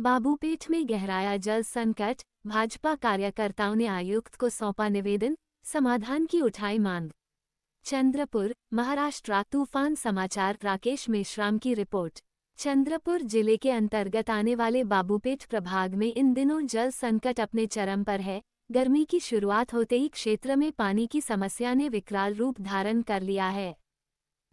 बाबूपेठ में गहराया जल संकट, भाजपा कार्यकर्ताओं ने आयुक्त को सौंपा निवेदन, समाधान की उठाई मांग। चंद्रपुर, महाराष्ट्र। तूफान समाचार राकेश मेश्राम की रिपोर्ट। चंद्रपुर जिले के अंतर्गत आने वाले बाबूपेठ प्रभाग में इन दिनों जल संकट अपने चरम पर है। गर्मी की शुरुआत होते ही क्षेत्र में पानी की समस्या ने विकराल रूप धारण कर लिया है।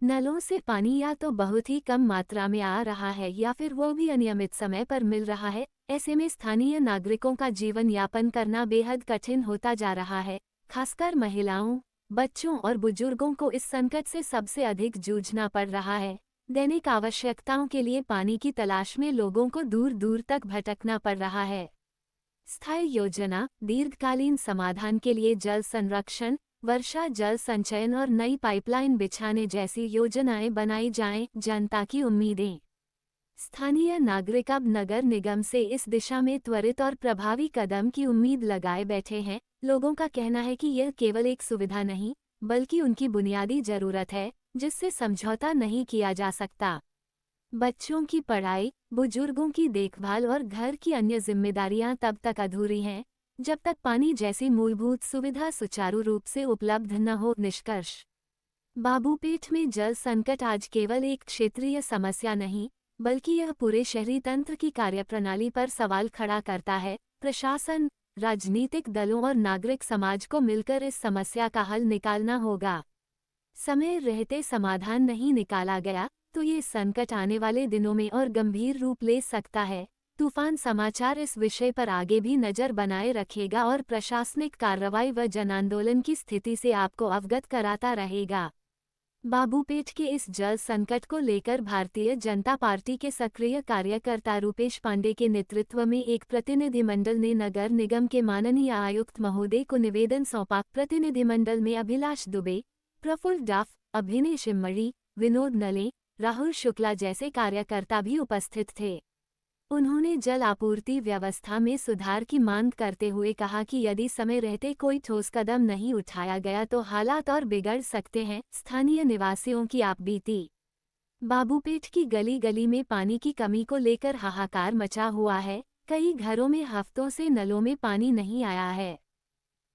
नलों से पानी या तो बहुत ही कम मात्रा में आ रहा है या फिर वो भी अनियमित समय पर मिल रहा है। ऐसे में स्थानीय नागरिकों का जीवन यापन करना बेहद कठिन होता जा रहा है। खासकर महिलाओं, बच्चों और बुजुर्गों को इस संकट से सबसे अधिक जूझना पड़ रहा है। दैनिक आवश्यकताओं के लिए पानी की तलाश में लोगों को दूर दूर तक भटकना पड़ रहा है। स्थायी योजना, दीर्घकालीन समाधान के लिए जल संरक्षण, वर्षा जल संचयन और नई पाइपलाइन बिछाने जैसी योजनाएं बनाई जाएं, जनता की उम्मीदें। स्थानीय नागरिक अब नगर निगम से इस दिशा में त्वरित और प्रभावी कदम की उम्मीद लगाए बैठे हैं। लोगों का कहना है कि यह केवल एक सुविधा नहीं, बल्कि उनकी बुनियादी जरूरत है, जिससे समझौता नहीं किया जा सकता। बच्चों की पढ़ाई, बुजुर्गों की देखभाल और घर की अन्य जिम्मेदारियां तब तक अधूरी हैं, जब तक पानी जैसी मूलभूत सुविधा सुचारू रूप से उपलब्ध न हो। निष्कर्ष, बाबूपेठ में जल संकट आज केवल एक क्षेत्रीय समस्या नहीं, बल्कि यह पूरे शहरी तंत्र की कार्यप्रणाली पर सवाल खड़ा करता है। प्रशासन, राजनीतिक दलों और नागरिक समाज को मिलकर इस समस्या का हल निकालना होगा। समय रहते समाधान नहीं निकाला गया तो ये संकट आने वाले दिनों में और गंभीर रूप ले सकता है। तूफान समाचार इस विषय पर आगे भी नजर बनाए रखेगा और प्रशासनिक कार्रवाई व जनांदोलन की स्थिति से आपको अवगत कराता रहेगा। बाबूपेठ के इस जल संकट को लेकर भारतीय जनता पार्टी के सक्रिय कार्यकर्ता रूपेश पांडे के नेतृत्व में एक प्रतिनिधिमंडल ने नगर निगम के माननीय आयुक्त महोदय को निवेदन सौंपा। प्रतिनिधिमंडल में अभिलाष दुबे, प्रफुल्ल डाफ, अभिनय शिम्मड़ी, विनोद नले, राहुल शुक्ला जैसे कार्यकर्ता भी उपस्थित थे। उन्होंने जल आपूर्ति व्यवस्था में सुधार की मांग करते हुए कहा कि यदि समय रहते कोई ठोस कदम नहीं उठाया गया तो हालात और बिगड़ सकते हैं। स्थानीय निवासियों की आपबीती। बाबूपेठ की गली गली में पानी की कमी को लेकर हाहाकार मचा हुआ है। कई घरों में हफ्तों से नलों में पानी नहीं आया है।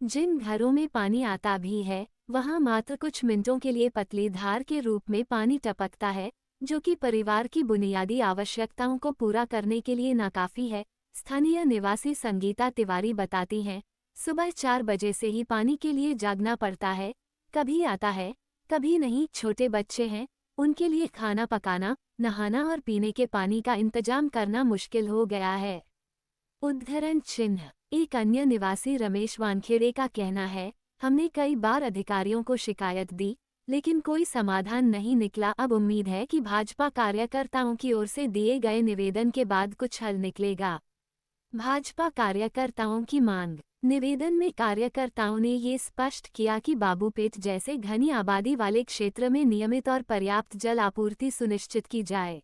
जिन घरों में पानी आता भी है, वहां मात्र कुछ मिनटों के लिए पतली धार के रूप में पानी टपकता है, जो कि परिवार की बुनियादी आवश्यकताओं को पूरा करने के लिए नाकाफी है। स्थानीय निवासी संगीता तिवारी बताती हैं, सुबह 4 बजे से ही पानी के लिए जागना पड़ता है। कभी आता है, कभी नहीं। छोटे बच्चे हैं, उनके लिए खाना पकाना, नहाना और पीने के पानी का इंतजाम करना मुश्किल हो गया है। उद्धरण चिन्ह। एक अन्य निवासी रमेश वानखेड़े का कहना है, हमने कई बार अधिकारियों को शिकायत दी, लेकिन कोई समाधान नहीं निकला। अब उम्मीद है कि भाजपा कार्यकर्ताओं की ओर से दिए गए निवेदन के बाद कुछ हल निकलेगा। भाजपा कार्यकर्ताओं की मांग। निवेदन में कार्यकर्ताओं ने ये स्पष्ट किया कि बाबूपेठ जैसे घनी आबादी वाले क्षेत्र में नियमित और पर्याप्त जल आपूर्ति सुनिश्चित की जाए।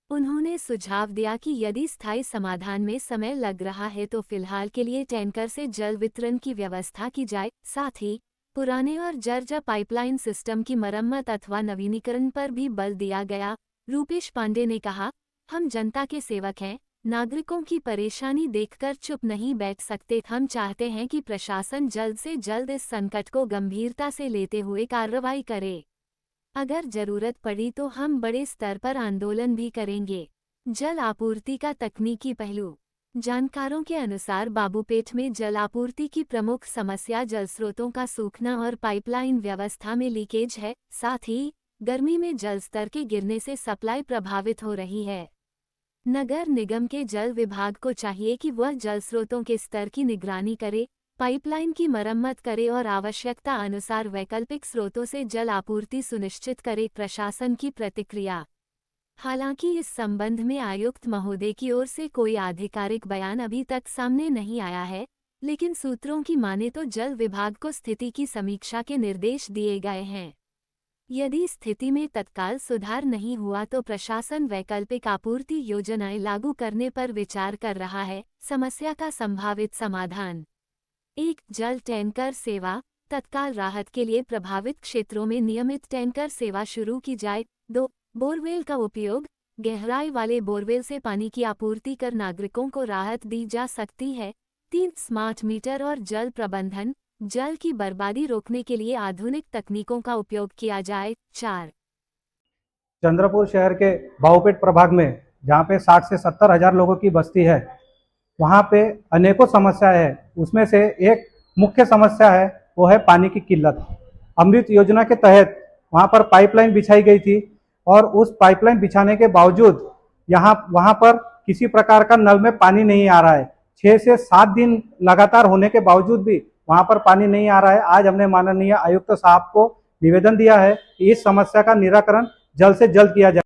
उन्होंने सुझाव दिया कि यदि स्थायी समाधान में समय लग रहा है तो फिलहाल के लिए टैंकर से जल वितरण की व्यवस्था की जाए। साथ ही पुराने और जर्जर पाइपलाइन सिस्टम की मरम्मत अथवा नवीनीकरण पर भी बल दिया गया। रूपेश पांडे ने कहा, हम जनता के सेवक हैं, नागरिकों की परेशानी देखकर चुप नहीं बैठ सकते। हम चाहते हैं कि प्रशासन जल्द से जल्द इस संकट को गंभीरता से लेते हुए कार्रवाई करे। अगर जरूरत पड़ी तो हम बड़े स्तर पर आंदोलन भी करेंगे। जल आपूर्ति का तकनीकी पहलू। जानकारों के अनुसार बाबूपेठ में जल आपूर्ति की प्रमुख समस्या जलस्रोतों का सूखना और पाइपलाइन व्यवस्था में लीकेज है। साथ ही गर्मी में जल स्तर के गिरने से सप्लाई प्रभावित हो रही है। नगर निगम के जल विभाग को चाहिए कि वह जलस्रोतों के स्तर की निगरानी करे, पाइपलाइन की मरम्मत करे और आवश्यकता अनुसार वैकल्पिक स्रोतों से जल आपूर्ति सुनिश्चित करे। प्रशासन की प्रतिक्रिया। हालांकि इस संबंध में आयुक्त महोदय की ओर से कोई आधिकारिक बयान अभी तक सामने नहीं आया है, लेकिन सूत्रों की माने तो जल विभाग को स्थिति की समीक्षा के निर्देश दिए गए हैं। यदि स्थिति में तत्काल सुधार नहीं हुआ तो प्रशासन वैकल्पिक आपूर्ति योजनाएं लागू करने पर विचार कर रहा है। समस्या का संभावित समाधान। 1. जल टैंकर सेवा। तत्काल राहत के लिए प्रभावित क्षेत्रों में नियमित टैंकर सेवा शुरू की जाए। 2. बोरवेल का उपयोग, गहराई वाले बोरवेल से पानी की आपूर्ति कर नागरिकों को राहत दी जा सकती है। 3 स्मार्ट मीटर और जल प्रबंधन, जल की बर्बादी रोकने के लिए आधुनिक तकनीकों का उपयोग किया जाए। 4 चंद्रपुर शहर के बाहुपेट प्रभाग में जहाँ पे 60 से 70 हजार लोगों की बस्ती है, वहाँ पे अनेकों समस्याएं है। उसमें से एक मुख्य समस्या है वो है पानी की किल्लत। अमृत योजना के तहत वहाँ पर पाइपलाइन बिछाई गई थी और उस पाइपलाइन बिछाने के बावजूद वहाँ पर किसी प्रकार का नल में पानी नहीं आ रहा है। 6 से 7 दिन लगातार होने के बावजूद भी वहाँ पर पानी नहीं आ रहा है। आज हमने माननीय आयुक्त साहब को निवेदन दिया है कि इस समस्या का निराकरण जल्द से जल्द किया जाए।